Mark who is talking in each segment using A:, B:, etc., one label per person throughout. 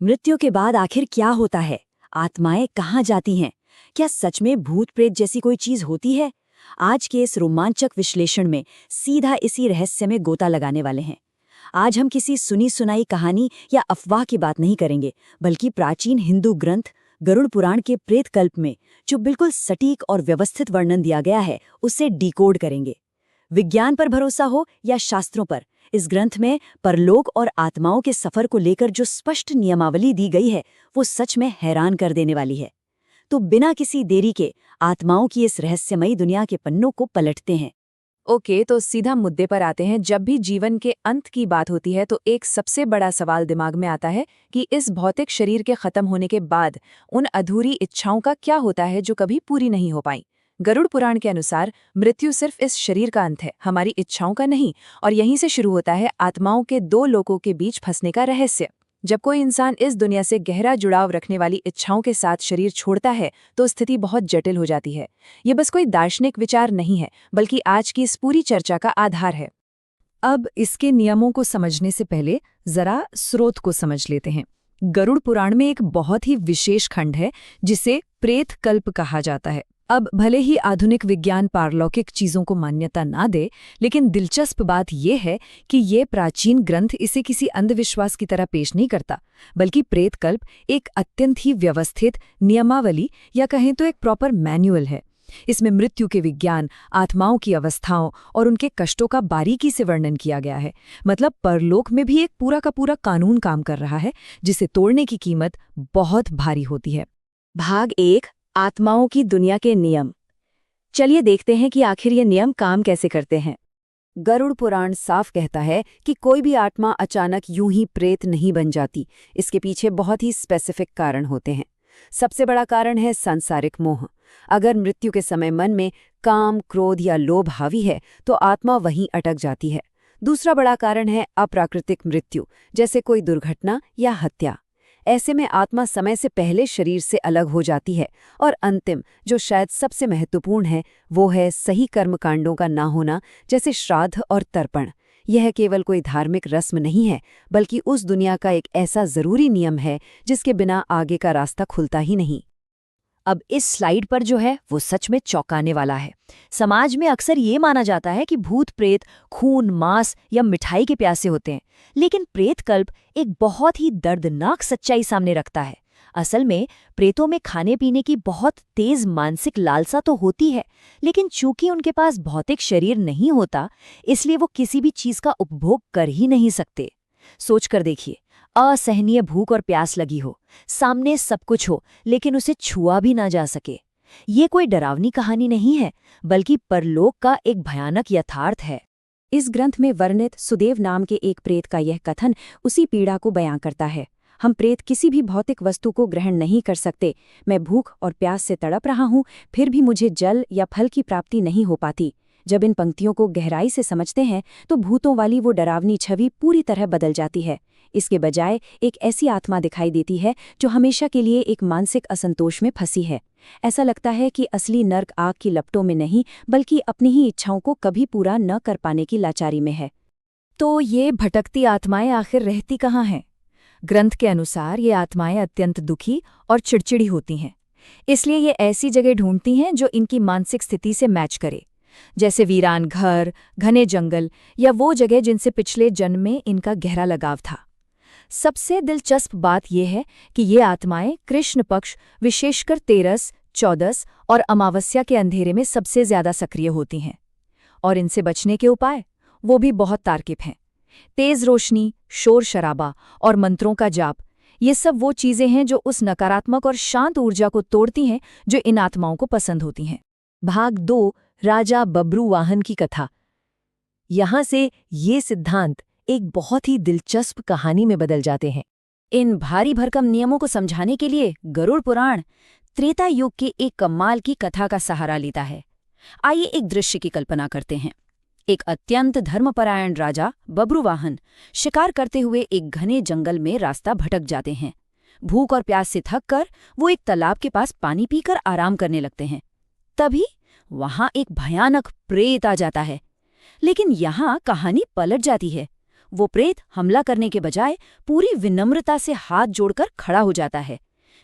A: मृत्यु के बाद आखिर क्या होता है? आत्माएं कहाँ जाती हैं? क्या सच में भूत प्रेत जैसी कोई चीज होती है? आज के इस रोमांचक विश्लेषण में सीधा इसी रहस्य में गोता लगाने वाले हैं। आज हम किसी सुनी सुनाई कहानी या अफवाह की बात नहीं करेंगे, बल्कि प्राचीन हिंदू ग्रंथ गरुड़ पुराण के प्रेत कल्प में जो बिल्कुल सटीक और व्यवस्थित वर्णन दिया गया है, उसे डिकोड करेंगे। विज्ञान पर भरोसा हो या शास्त्रों पर, इस ग्रंथ में परलोक और आत्माओं के सफर को लेकर जो स्पष्ट नियमावली दी गई है, वो सच में हैरान कर देने वाली है। तो बिना किसी देरी के आत्माओं की इस रहस्यमयी दुनिया के पन्नों को पलटते हैं।
B: ओके, तो सीधा मुद्दे पर आते हैं। जब भी जीवन के अंत की बात होती है तो एक सबसे बड़ा सवाल दिमाग में आता है कि इस भौतिक शरीर के खत्म होने के बाद उन अधूरी इच्छाओं का क्या होता है जो कभी पूरी नहीं हो पाई। गरुड़ पुराण के अनुसार मृत्यु सिर्फ इस शरीर का अंत है, हमारी इच्छाओं का नहीं। और यहीं से शुरू होता है आत्माओं के दो लोकों के बीच फंसने का रहस्य। जब कोई इंसान इस दुनिया से गहरा जुड़ाव रखने वाली इच्छाओं के साथ शरीर छोड़ता है तो स्थिति बहुत जटिल हो जाती है। ये बस कोई दार्शनिक विचार नहीं है, बल्कि आज की इस पूरी चर्चा का आधार है।
C: अब इसके नियमों को समझने से पहले जरा स्रोत को समझ लेते हैं। गरुड़ पुराण में एक बहुत ही विशेष खंड है जिसे प्रेत कल्प कहा जाता है। अब भले ही आधुनिक विज्ञान पारलौकिक चीजों को मान्यता ना दे, लेकिन दिलचस्प बात यह है कि ये प्राचीन ग्रंथ इसे किसी अंधविश्वास की तरह पेश नहीं करता, बल्कि प्रेत कल्प एक अत्यंत ही व्यवस्थित नियमावली या कहें तो एक प्रॉपर मैनुअल है। इसमें मृत्यु के विज्ञान, आत्माओं की अवस्थाओं और उनके कष्टों का बारीकी से वर्णन किया गया है। मतलब परलोक में भी एक पूरा का पूरा कानून काम कर रहा है, जिसे तोड़ने की कीमत बहुत भारी होती है।
A: भाग 1, आत्माओं की दुनिया के नियम। चलिए देखते हैं कि आखिर ये नियम काम कैसे करते हैं। गरुड़ पुराण साफ कहता है कि कोई भी आत्मा अचानक यूं ही प्रेत नहीं बन जाती। इसके पीछे बहुत ही स्पेसिफिक कारण होते हैं। सबसे बड़ा कारण है सांसारिक मोह। अगर मृत्यु के समय मन में काम, क्रोध या लोभ हावी है तो आत्मा वहीं अटक जाती है। दूसरा बड़ा कारण है अप्राकृतिक मृत्यु, जैसे कोई दुर्घटना या हत्या। ऐसे में आत्मा समय से पहले शरीर से अलग हो जाती है। और अंतिम, जो शायद सबसे महत्वपूर्ण है, वो है सही कर्मकांडों का ना होना, जैसे श्राद्ध और तर्पण। यह केवल कोई धार्मिक रस्म नहीं है, बल्कि उस दुनिया का एक ऐसा जरूरी नियम है जिसके बिना आगे का रास्ता खुलता ही नहीं। अब इस स्लाइड पर जो है वो सच में चौंकाने वाला है। समाज में अक्सर ये माना जाता है कि भूत प्रेत खून, मांस या मिठाई के प्यासे होते हैं, लेकिन प्रेत कल्प एक बहुत ही दर्दनाक सच्चाई सामने रखता है। असल में प्रेतों में खाने पीने की बहुत तेज मानसिक लालसा तो होती है, लेकिन चूंकि उनके पास भौतिक शरीर नहीं होता, इसलिए वो किसी भी चीज का उपभोग कर ही नहीं सकते। सोचकर देखिए, असहनीय भूख और प्यास लगी हो, सामने सब कुछ हो, लेकिन उसे छुआ भी ना जा सके। ये कोई डरावनी कहानी नहीं है, बल्कि परलोक का एक भयानक यथार्थ है।
B: इस ग्रंथ में वर्णित सुदेव नाम के एक प्रेत का यह कथन उसी पीड़ा को बयां करता है। हम प्रेत किसी भी भौतिक वस्तु को ग्रहण नहीं कर सकते। मैं भूख और प्यास से तड़प रहा हूँ, फिर भी मुझे जल या फल की प्राप्ति नहीं हो पाती। जब इन पंक्तियों को गहराई से समझते हैं तो भूतों वाली वो डरावनी छवि पूरी तरह बदल जाती है। इसके बजाय एक ऐसी आत्मा दिखाई देती है जो हमेशा के लिए एक मानसिक असंतोष में फंसी है। ऐसा लगता है कि असली नर्क आग की लपटों में नहीं, बल्कि अपनी ही इच्छाओं को कभी पूरा न कर पाने की लाचारी में है।
C: तो ये भटकती आत्माएं आखिर रहती कहाँ हैं? ग्रंथ के अनुसार ये आत्माएं अत्यंत दुखी और चिड़चिड़ी होती हैं। इसलिए ये ऐसी जगह ढूंढती हैं जो इनकी मानसिक स्थिति से मैच करे, जैसे वीरान घर, घने जंगल या वो जगह जिनसे पिछले जन्म में इनका गहरा लगाव था। सबसे दिलचस्प बात यह है कि ये आत्माएं कृष्ण पक्ष, विशेषकर तेरस, चौदस और अमावस्या के अंधेरे में सबसे ज्यादा सक्रिय होती हैं। और इनसे बचने के उपाय वो भी बहुत तार्किक हैं। तेज रोशनी, शोर शराबा और मंत्रों का जाप, ये सब वो चीजें हैं जो उस नकारात्मक और शांत ऊर्जा को तोड़ती हैं जो इन आत्माओं को पसंद होती हैं।
A: भाग 2, राजा बब्रुवाहन की कथा। यहाँ से ये सिद्धांत एक बहुत ही दिलचस्प कहानी में बदल जाते हैं। इन भारी भरकम नियमों को समझाने के लिए गरुड़ पुराण त्रेता युग की एक कमाल की कथा का सहारा लेता है। आइए एक दृश्य की कल्पना करते हैं। एक अत्यंत धर्मपरायण राजा बब्रुवाहन शिकार करते हुए एक घने जंगल में रास्ता भटक जाते हैं। भूख और प्यास से थककर वो एक तालाब के पास पानी पीकर आराम करने लगते हैं। तभी वहां एक भयानक प्रेत आ जाता है। लेकिन यहाँ कहानी पलट जाती है। वो प्रेत हमला करने के बजाय पूरी विनम्रता से हाथ जोड़कर खड़ा हो जाता है।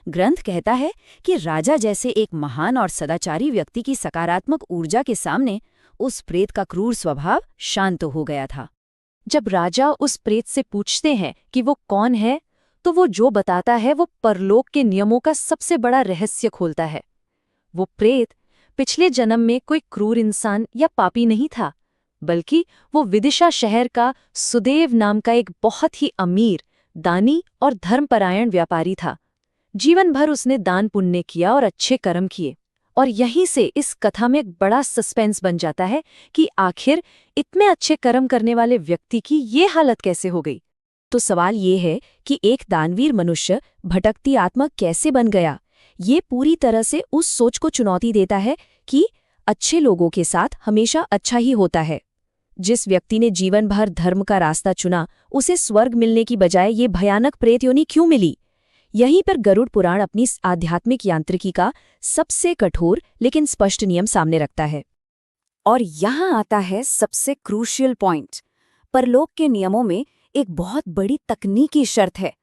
A: ग्रंथ कहता है कि राजा जैसे एक महान और सदाचारी व्यक्ति की सकारात्मक ऊर्जा के सामने उस प्रेत का क्रूर स्वभाव शांत हो गया था।
B: जब राजा उस प्रेत से पूछते हैं कि वो कौन है, तो वो जो बताता है वो परलोक के नियमों का सबसे बड़ा रहस्य खोलता है। वो प्रेत पिछले जन्म में कोई क्रूर इंसान या पापी नहीं था, बल्कि वो विदिशा शहर का सुदेव नाम का एक बहुत ही अमीर, दानी और धर्मपरायण व्यापारी था। जीवन भर उसने दान पुण्य किया और अच्छे कर्म किए। और यहीं से इस कथा में एक बड़ा सस्पेंस बन जाता है कि आखिर इतने अच्छे कर्म करने वाले व्यक्ति की ये हालत कैसे हो गई।
C: तो सवाल ये है कि एक दानवीर मनुष्य भटकती आत्मा कैसे बन गया। ये पूरी तरह से उस सोच को चुनौती देता है कि अच्छे लोगों के साथ हमेशा अच्छा ही होता है। जिस व्यक्ति ने जीवन भर धर्म का रास्ता चुना, उसे स्वर्ग मिलने की बजाय ये भयानक प्रेत योनि क्यों मिली। यहीं पर गरुड़ पुराण अपनी आध्यात्मिक यांत्रिकी का सबसे कठोर लेकिन स्पष्ट नियम सामने रखता है।
A: और यहाँ आता है सबसे क्रूशियल पॉइंट। परलोक के नियमों में एक बहुत बड़ी तकनीकी शर्त है।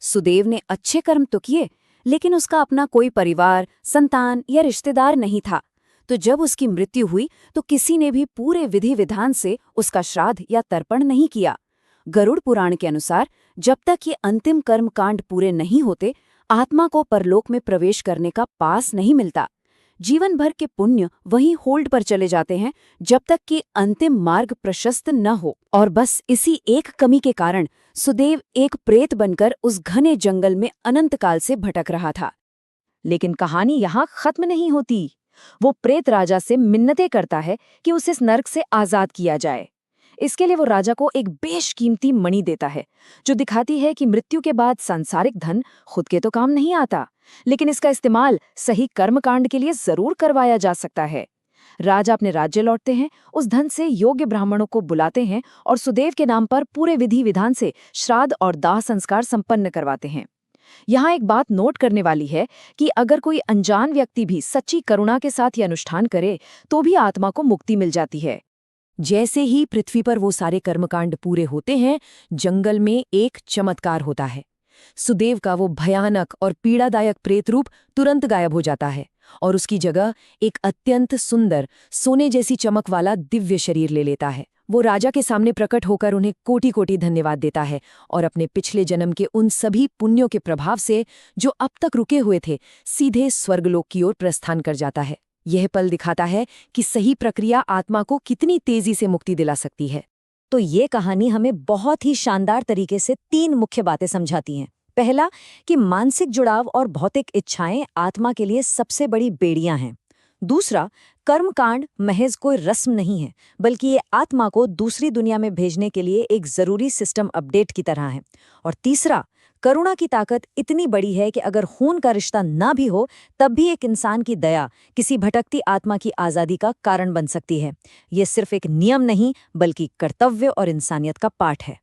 A: सुदेव ने अच्छे कर्म तो किए, लेकिन उसका अपना कोई परिवार, संतान या रिश्तेदार नहीं था। तो जब उसकी मृत्यु हुई तो किसी ने भी पूरे विधि विधान से उसका श्राद्ध या तर्पण नहीं किया। गरुड़ पुराण के अनुसार जब तक ये अंतिम कर्म कांड पूरे नहीं होते, आत्मा को परलोक में प्रवेश करने का पास नहीं मिलता। जीवन भर के पुण्य वहीं होल्ड पर चले जाते हैं जब तक कि अंतिम मार्ग प्रशस्त न हो। और बस इसी एक कमी के कारण सुदेव एक प्रेत बनकर उस घने जंगल में अनंत काल से भटक रहा था।
B: लेकिन कहानी यहाँ खत्म नहीं होती। वो प्रेत राजा से मिन्नतें करता है कि उसे इस नर्क से आजाद किया जाए। इसके लिए वो राजा को एक बेशकीमती मणि देता है, जो दिखाती है कि मृत्यु के बाद सांसारिक धन खुद के तो काम नहीं आता, लेकिन इसका इस्तेमाल सही कर्मकांड के लिए जरूर करवाया जा सकता है। राजा अपने राज्य लौटते हैं, उस धन से योग्य ब्राह्मणों को बुलाते हैं और सुदेव के नाम पर पूरे विधि विधान से श्राद्ध और दाह संस्कार संपन्न करवाते हैं। यहाँ एक बात नोट करने वाली है कि अगर कोई अनजान व्यक्ति भी सच्ची करुणा के साथ ये अनुष्ठान करे तो भी आत्मा को मुक्ति मिल जाती है।
C: जैसे ही पृथ्वी पर वो सारे कर्मकांड पूरे होते हैं, जंगल में एक चमत्कार होता है। सुदेव का वो भयानक और पीड़ादायक प्रेत रूप तुरंत गायब हो जाता है और उसकी जगह एक अत्यंत सुंदर सोने जैसी चमक वाला दिव्य शरीर ले लेता है। वो राजा के सामने प्रकट होकर उन्हें कोटि कोटि धन्यवाद देता है और अपने पिछले जन्म के उन सभी पुण्यों के प्रभाव से जो अब तक रुके हुए थे, सीधे स्वर्गलोक की ओर प्रस्थान कर जाता है। यह पल दिखाता है कि सही प्रक्रिया आत्मा को कितनी तेजी से मुक्ति दिला सकती है।
A: तो ये कहानी हमें बहुत ही शानदार तरीके से 3 मुख्य बातें समझाती हैं। पहला, कि मानसिक जुड़ाव और भौतिक इच्छाएं आत्मा के लिए सबसे बड़ी बेड़ियां हैं। दूसरा, कर्मकांड महज कोई रस्म नहीं है, बल्कि ये आत्मा को दूसरी दुनिया में भेजने के लिए एक जरूरी सिस्टम अपडेट की तरह है। और तीसरा, करुणा की ताकत इतनी बड़ी है कि अगर खून का रिश्ता ना भी हो, तब भी एक इंसान की दया किसी भटकती आत्मा की आज़ादी का कारण बन सकती है। ये सिर्फ एक नियम नहीं, बल्कि कर्तव्य और इंसानियत का पाठ है।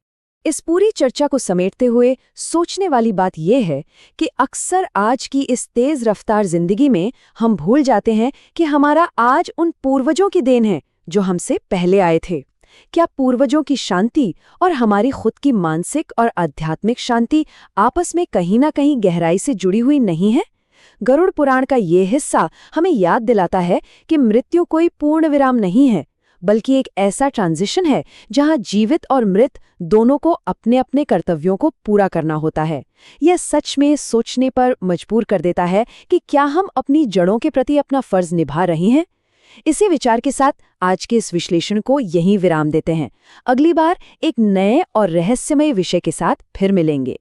B: इस पूरी चर्चा को समेटते हुए सोचने वाली बात यह है कि अक्सर आज की इस तेज रफ्तार जिंदगी में हम भूल जाते हैं कि हमारा आज उन पूर्वजों की देन है जो हमसे पहले आए थे। क्या पूर्वजों की शांति और हमारी खुद की मानसिक और आध्यात्मिक शांति आपस में कहीं ना कहीं गहराई से जुड़ी हुई नहीं है? गरुड़ पुराण का ये हिस्सा हमें याद दिलाता है कि मृत्यु कोई पूर्ण विराम नहीं है, बल्कि एक ऐसा ट्रांजिशन है जहां जीवित और मृत दोनों को अपने अपने कर्तव्यों को पूरा करना होता है। यह सच में सोचने पर मजबूर कर देता है कि क्या हम अपनी जड़ों के प्रति अपना फर्ज निभा रहे हैं। इसी विचार के साथ आज के इस विश्लेषण को यहीं विराम देते हैं। अगली बार एक नए और रहस्यमय विषय के साथ फिर मिलेंगे।